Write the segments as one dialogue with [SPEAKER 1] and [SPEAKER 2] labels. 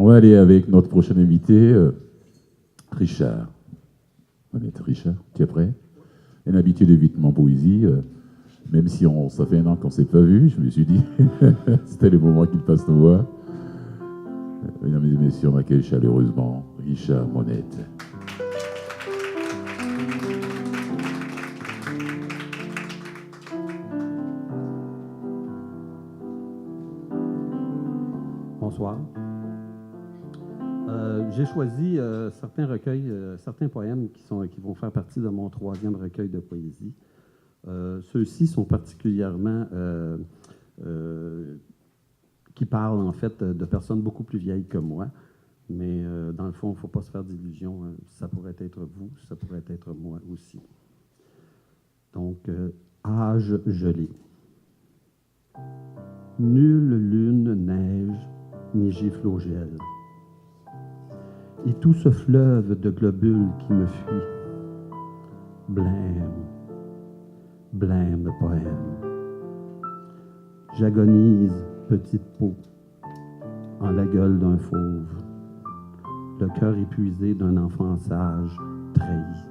[SPEAKER 1] On va aller avec notre prochain invité, Richard. Honnête, Richard, tu es prêt? Un habitué de Vitement Poésie. Même si ça fait un an qu'on ne s'est pas vu, je me suis dit, c'était le moment qu'il passe nous voir. Mesdames et messieurs, on accueille chaleureusement Richard Monette.
[SPEAKER 2] Bonsoir. J'ai choisi certains recueils, certains poèmes qui vont faire partie de mon 3e recueil de poésie. Ceux-ci sont particulièrement qui parlent en fait de personnes beaucoup plus vieilles que moi, mais dans le fond, il ne faut pas se faire d'illusions. Ça pourrait être vous, ça pourrait être moi aussi. Donc, âge gelé. Nulle lune, neige, ni gifle au gel. Et tout ce fleuve de globules qui me fuit. Blême, blême poème. J'agonise, petite peau, en la gueule d'un fauve, le cœur épuisé d'un enfant sage, trahi.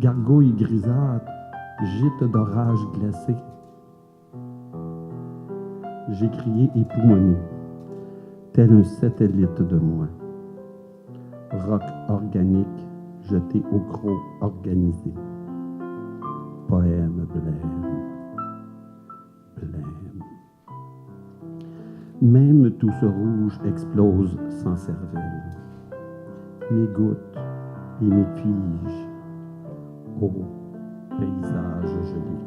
[SPEAKER 2] Gargouille grisâtre, gîte d'orage glacé. J'ai crié époumoné, tel un satellite de moi. Roc organique, jeté au croc organisé. Poème blême, blême. Même tout ce rouge explose sans cervelle. Mes gouttes et mes figes, ô paysage gelé.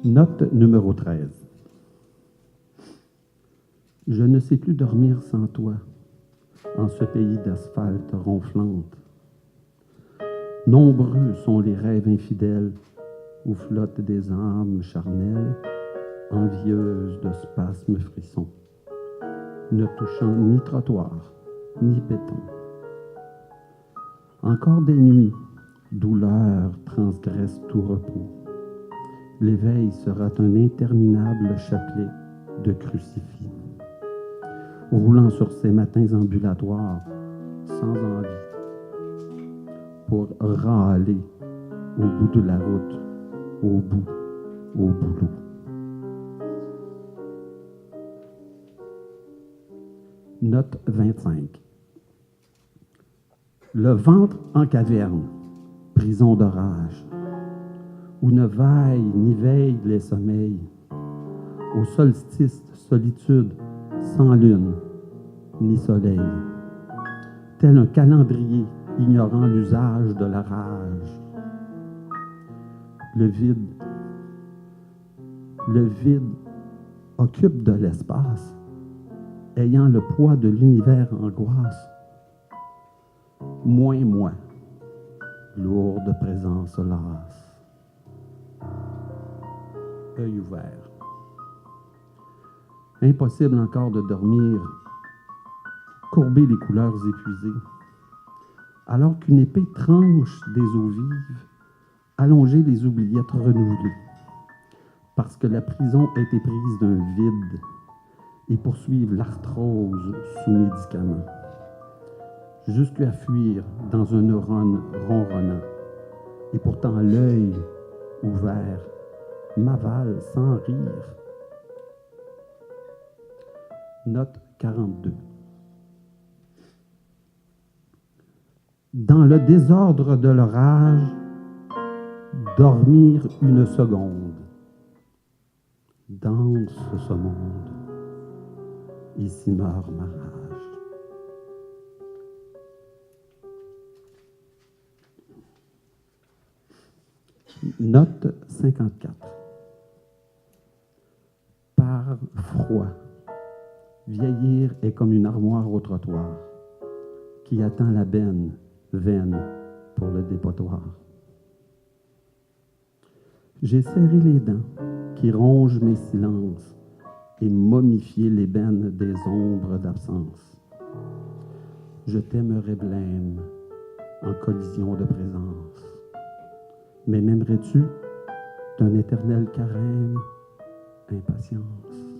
[SPEAKER 2] Note numéro 13. Je ne sais plus dormir sans toi, en ce pays d'asphalte ronflante. Nombreux sont les rêves infidèles où flottent des âmes charnelles, envieuses de spasmes frissons, ne touchant ni trottoir, ni béton. Encore des nuits, douleur transgresse tout repos. L'éveil sera un interminable chapelet de crucifix, roulant sur ces matins ambulatoires, sans envie, pour râler au bout de la route, au boulot. Note 25. Le ventre en caverne, prison d'orage, où ne vaille ni veille les sommeils, au solstice, solitude, sans lune ni soleil, tel un calendrier ignorant l'usage de la rage. Le vide occupe de l'espace, ayant le poids de l'univers angoisse. Moins moi, lourde présence lasse. Œil ouvert. Impossible encore de dormir, courber les couleurs épuisées, alors qu'une épée tranche des eaux vives, allonger les oubliettes renouvelées, parce que la prison a été prise d'un vide et poursuivre l'arthrose sous médicaments, jusqu'à fuir dans un neurone ronronnant, et pourtant l'œil ouvert m'avale sans rire. Note 42. Dans le désordre de l'orage, dormir une seconde. Danse ce monde, ici meurt ma rage. Note 54. Par froid, vieillir est comme une armoire au trottoir qui attend la benne vaine pour le dépotoir. J'ai serré les dents qui rongent mes silences et momifié l'ébène des ombres d'absence. Je t'aimerais blême en collision de présence. Mais m'aimerais-tu un éternel carême, impatience.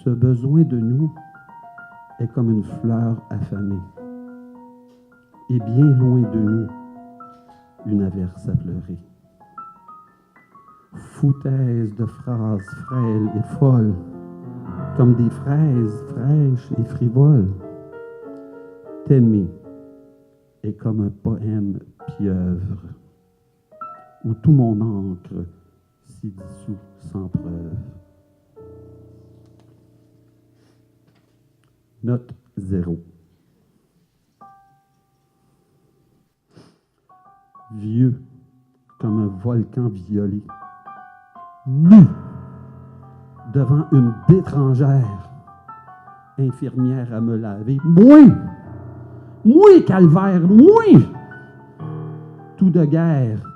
[SPEAKER 2] Ce besoin de nous est comme une fleur affamée, et bien loin de nous, une averse à pleurer. Foutaise de phrases frêles et folles, comme des fraises fraîches et frivoles. T'aimer est comme un poème pieuvre, où tout mon encre s'y dissout sans preuve. Note 0. Vieux comme un volcan violé, nu devant une d'étrangère, infirmière à me laver. Moi, calvaire, moi! Tout de guerre,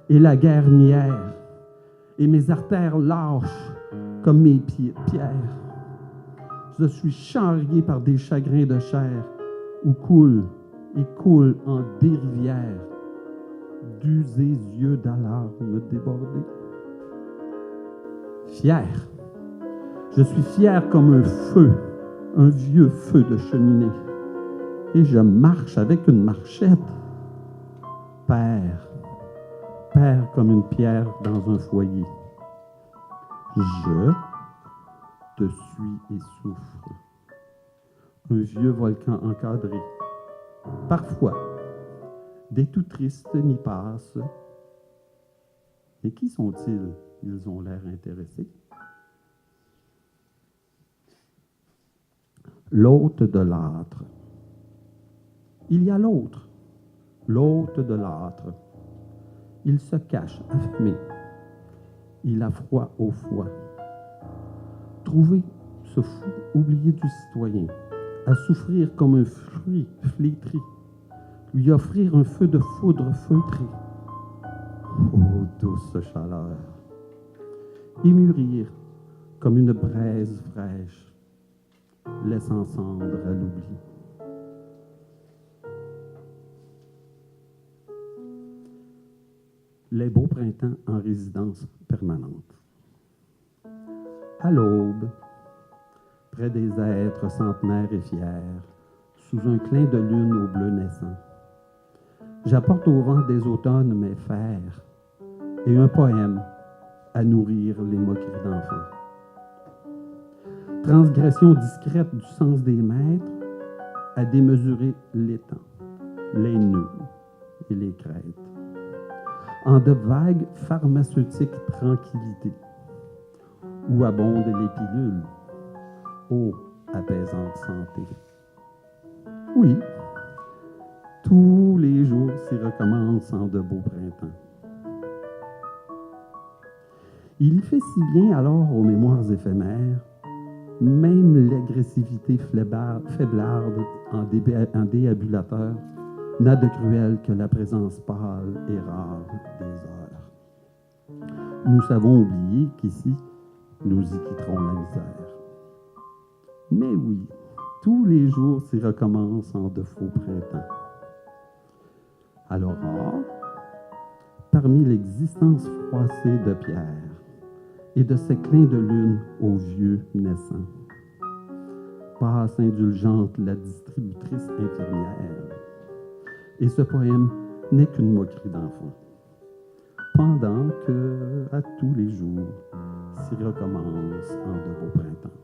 [SPEAKER 2] et la guerre mière, et mes artères lâches comme mes pierres. Je suis charrié par des chagrins de chair, où coulent et coulent en des rivières, d'usés yeux d'alarme débordés. Fier, je suis fier comme un feu, un vieux feu de cheminée, et je marche avec une marchette. Père comme une pierre dans un foyer. Je te suis et souffre. Un vieux volcan encadré. Parfois, des tout tristes m'y passent. Mais qui sont-ils? Ils ont l'air intéressés. L'hôte de l'âtre. Il y a l'autre, l'hôte de l'âtre. Il se cache, affamé. Il a froid au foie. Trouver ce fou oublié du citoyen, à souffrir comme un fruit flétri, lui offrir un feu de foudre feutré. Oh, douce chaleur! Et mûrir comme une braise fraîche, laissant cendre à l'oubli. Les beaux printemps en résidence permanente. À l'aube, près des êtres centenaires et fiers, sous un clin de lune au bleu naissant, j'apporte au vent des automnes mes fers et un poème à nourrir les moqueries d'enfants. Transgression discrète du sens des maîtres à démesurer les temps, les nœuds et les crêtes. En de vagues pharmaceutiques tranquillités, où abondent les pilules, ô apaisante santé. Oui, tous les jours s'y recommencent en de beaux printemps. Il fait si bien alors aux mémoires éphémères, même l'agressivité faiblarde en déambulateur n'a de cruel que la présence pâle et rare des heures. Nous savons oublier qu'ici, nous y quitterons la misère. Mais oui, tous les jours s'y recommencent en de faux printemps. À l'aurore, parmi l'existence froissée de pierre et de ces clins de lune aux vieux naissants, passe indulgente la distributrice infirmière. Et ce poème n'est qu'une moquerie d'enfant, pendant que, à tous les jours, s'y recommence en de beaux printemps.